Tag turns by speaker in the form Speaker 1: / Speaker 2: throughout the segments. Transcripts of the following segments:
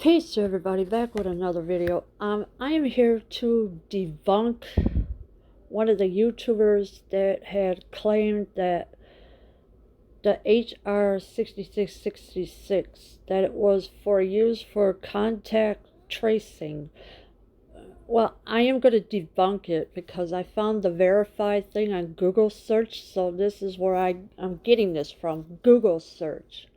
Speaker 1: Peace everybody, back with another video. I am here to debunk one of the YouTubers that had claimed that the HR 6666, that it was for use for contact tracing. Well, I am going to debunk it because I found the verified thing on Google search, so this is where I'm getting this from, Google search.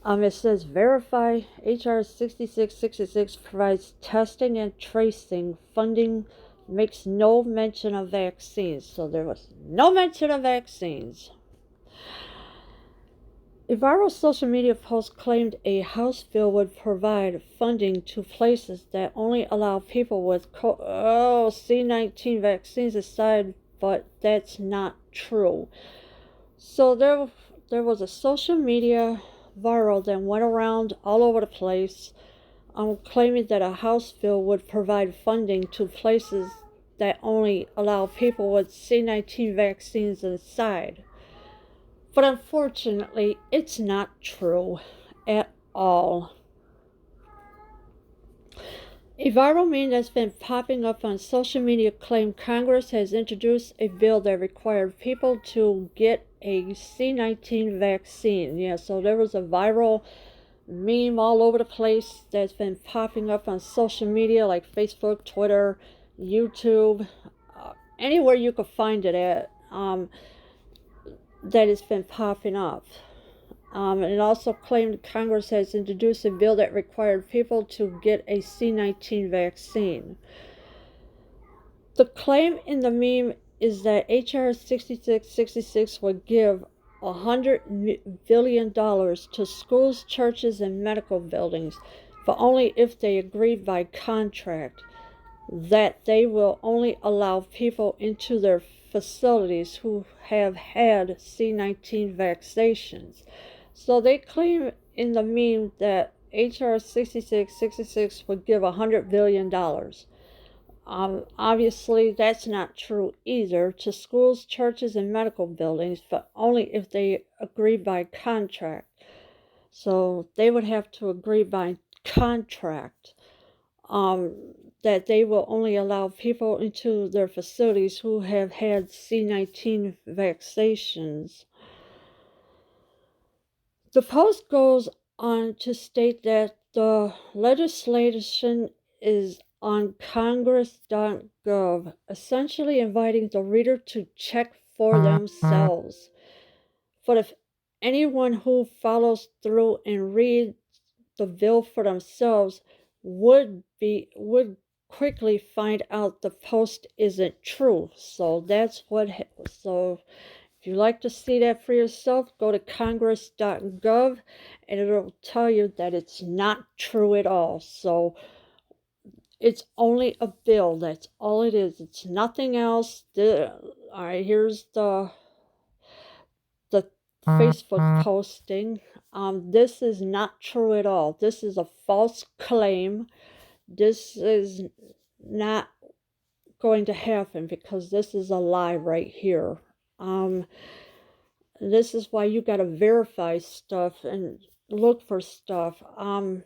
Speaker 1: It says verify HR 6666 provides testing and tracing funding, makes no mention of vaccines. So there was no mention of vaccines. A viral social media post claimed a House bill would provide funding to places that only allow people with C-19 vaccines aside, but that's not true. So there was a social media viral that went around all over the place, claiming that a House bill would provide funding to places that only allow people with C-19 vaccines inside. But unfortunately, it's not true at all. A viral meme that's been popping up on social media claimed Congress has introduced a bill that required people to get a C-19 vaccine. Yeah, so there was a viral meme all over the place that's been popping up on social media like Facebook, Twitter, YouTube, anywhere you could find it at, that it's been popping up. And it also claimed Congress has introduced a bill that required people to get a C-19 vaccine. The claim in the meme is that HR 6666 would give $100 billion to schools, churches, and medical buildings, but only if they agree by contract that they will only allow people into their facilities who have had C-19 vaccinations. So they claim in the meme that HR 6666 would give $100 billion. Obviously, that's not true either, to schools, churches, and medical buildings, but only if they agree by contract. So they would have to agree by contract that they will only allow people into their facilities who have had C-19 vaccinations. The post goes on to state that the legislation is on congress.gov, essentially inviting the reader to check for themselves. But if anyone who follows through and reads the bill for themselves would quickly find out the post isn't true. So if you like to see that for yourself, go to congress.gov and it'll tell you that it's not true at all. So it's only a bill. That's all it is. It's nothing else. All right, here's the Facebook posting. This is not true at all. This is a false claim. This is not going to happen because this is a lie right here. This is why you got to verify stuff and look for stuff. And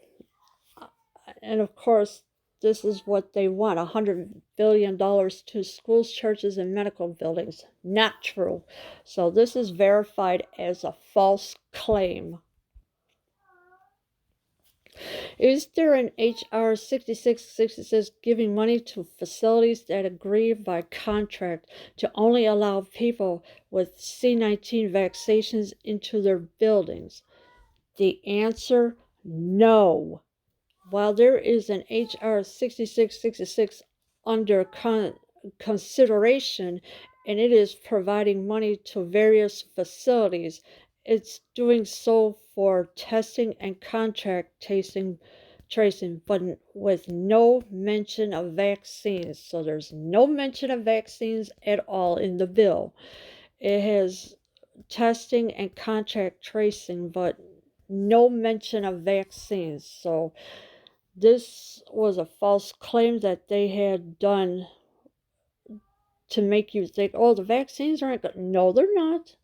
Speaker 1: of course, this is what they want, $100 billion to schools, churches, and medical buildings. Not true. So this is verified as a false claim. Is there an HR 6666 giving money to facilities that agree by contract to only allow people with C-19 vaccinations into their buildings? The answer, no. While there is an HR 6666 under consideration and it is providing money to various facilities, it's doing so for testing and contract tracing, but with no mention of vaccines. So there's no mention of vaccines at all in the bill. It has testing and contract tracing, but no mention of vaccines. So this was a false claim that they had done to make you think, oh, the vaccines aren't good. No, they're not.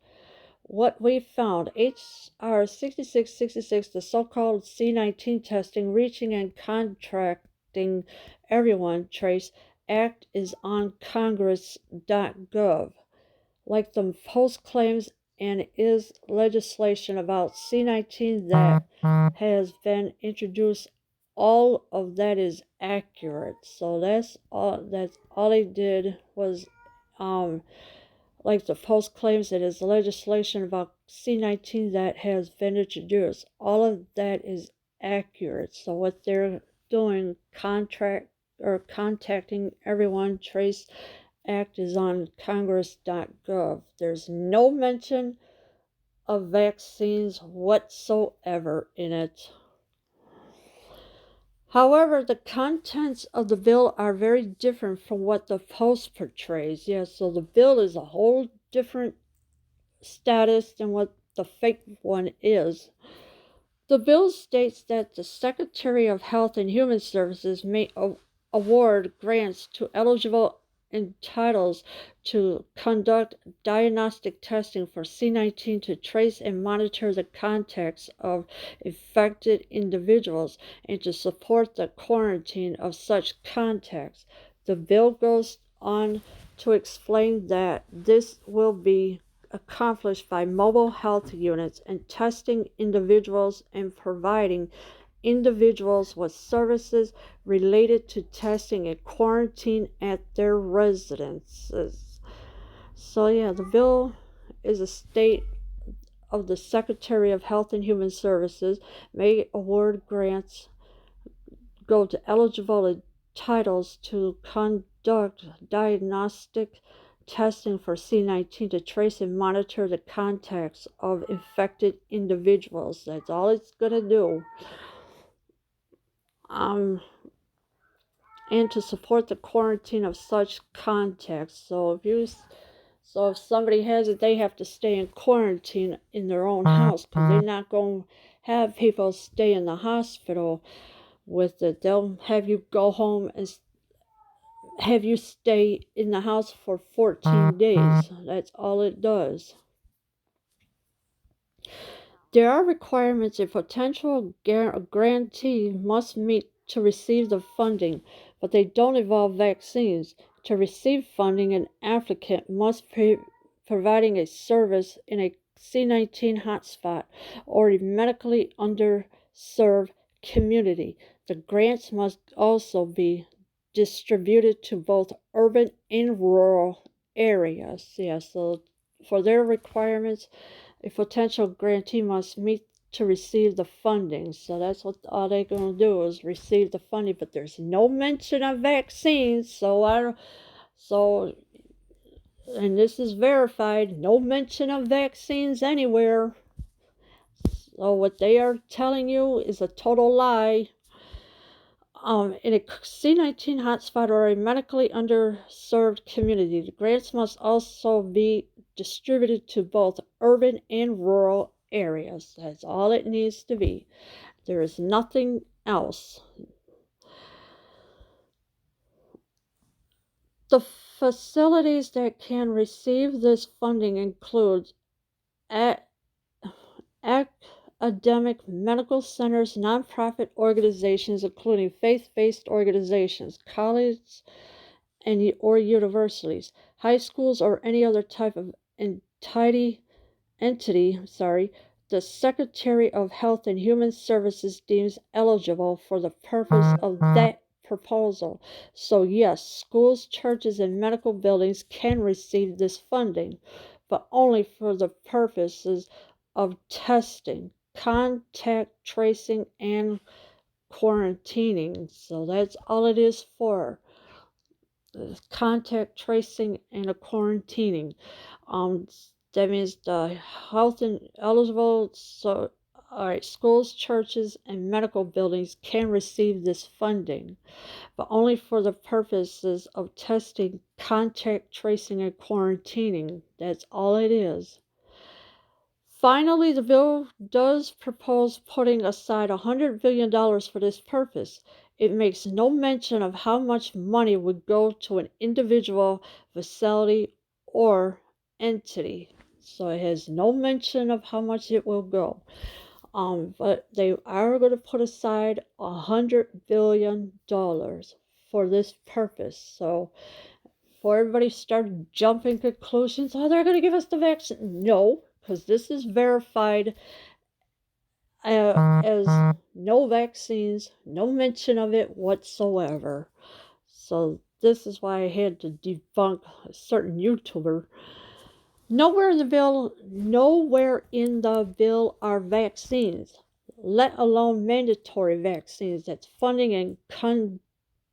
Speaker 1: what we found, HR 6666, the so-called C19 testing, reaching and contracting everyone trace act is on congress.gov. Like the Post claims, and is legislation about C19 that has been introduced. All of that is accurate. So that's all they did was like the Post claims, it is legislation about C19 that has been introduced. All of that is accurate. So what they're doing, contacting everyone, trace act is on congress.gov. There's no mention of vaccines whatsoever in it. However, the contents of the bill are very different from what the Post portrays. Yes, so the bill is a whole different status than what the fake one is. The bill states that the Secretary of Health and Human Services may award grants to eligible entities to conduct diagnostic testing for C19 to trace and monitor the contacts of infected individuals and to support the quarantine of such contacts. The bill goes on to explain that this will be accomplished by mobile health units and testing individuals and providing individuals with services related to testing and quarantine at their residences. So yeah, the bill is a state of the Secretary of Health and Human Services may award grants go to eligible titles to conduct diagnostic testing for C19 to trace and monitor the contacts of infected individuals. That's all it's going to do. And to support the quarantine of such contacts. So if somebody has it, they have to stay in quarantine in their own house because they're not going to have people stay in the hospital with it. They'll have you go home and have you stay in the house for 14 days. That's all it does. There are requirements a potential grantee must meet to receive the funding, but they don't involve vaccines. To receive funding, an applicant must be providing a service in a C19 hotspot or a medically underserved community. The grants must also be distributed to both urban and rural areas. Yeah, so for their requirements, a potential grantee must meet to receive the funding. So that's what all they're going to do is receive the funding. But there's no mention of vaccines. So and this is verified, no mention of vaccines anywhere. So what they are telling you is a total lie. In a C19 hotspot or a medically underserved community, the grants must also be distributed to both urban and rural areas. That's all it needs to be. There is nothing else. The facilities that can receive this funding include academic medical centers, nonprofit organizations, including faith-based organizations, colleges or universities, high schools, or any other type of entity. The Secretary of Health and Human Services deems eligible for the purpose of that proposal. So yes, schools, churches, and medical buildings can receive this funding, but only for the purposes of testing, contact tracing, and quarantining. So that's all it is for. Contact tracing and a quarantining. That means the health and eligible. So, all right, schools, churches, and medical buildings can receive this funding, but only for the purposes of testing, contact tracing, and quarantining. That's all it is. Finally, the bill does propose putting aside $100 billion for this purpose. It makes no mention of how much money would go to an individual, facility, or entity. So it has no mention of how much it will go. But they are going to put aside $100 billion for this purpose. So before everybody started jumping conclusions, oh, they're going to give us the vaccine. No, because this is verified as no vaccines, no mention of it whatsoever. So this is why I had to debunk a certain YouTuber. Nowhere in the bill are vaccines, let alone mandatory vaccines. That's funding and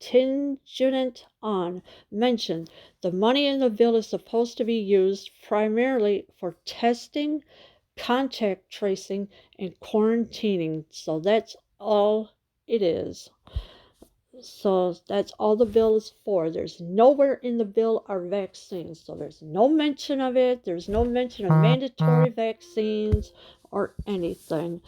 Speaker 1: contingent on mentioned. The money in the bill is supposed to be used primarily for testing, contact tracing, and quarantining. So that's all it is. So that's all the bill is for. There's nowhere in the bill are vaccines. So there's no mention of it. There's no mention of mandatory vaccines or anything.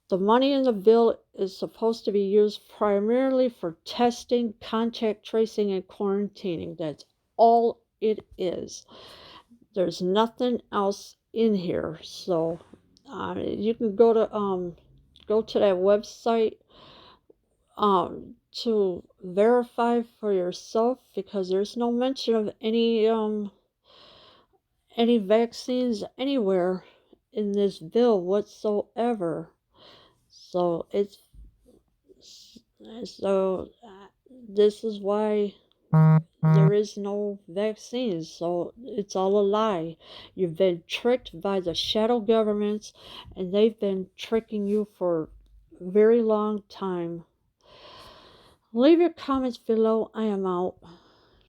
Speaker 1: The money in the bill is supposed to be used primarily for testing, contact tracing, and quarantining. That's all it is. There's nothing else in here. So you can go to that website to verify for yourself, because there's no mention of any vaccines anywhere in this bill whatsoever. So this is why there is no vaccines. So it's all a lie. You've been tricked by the shadow governments, and they've been tricking you for a very long time. Leave your comments below. I am out.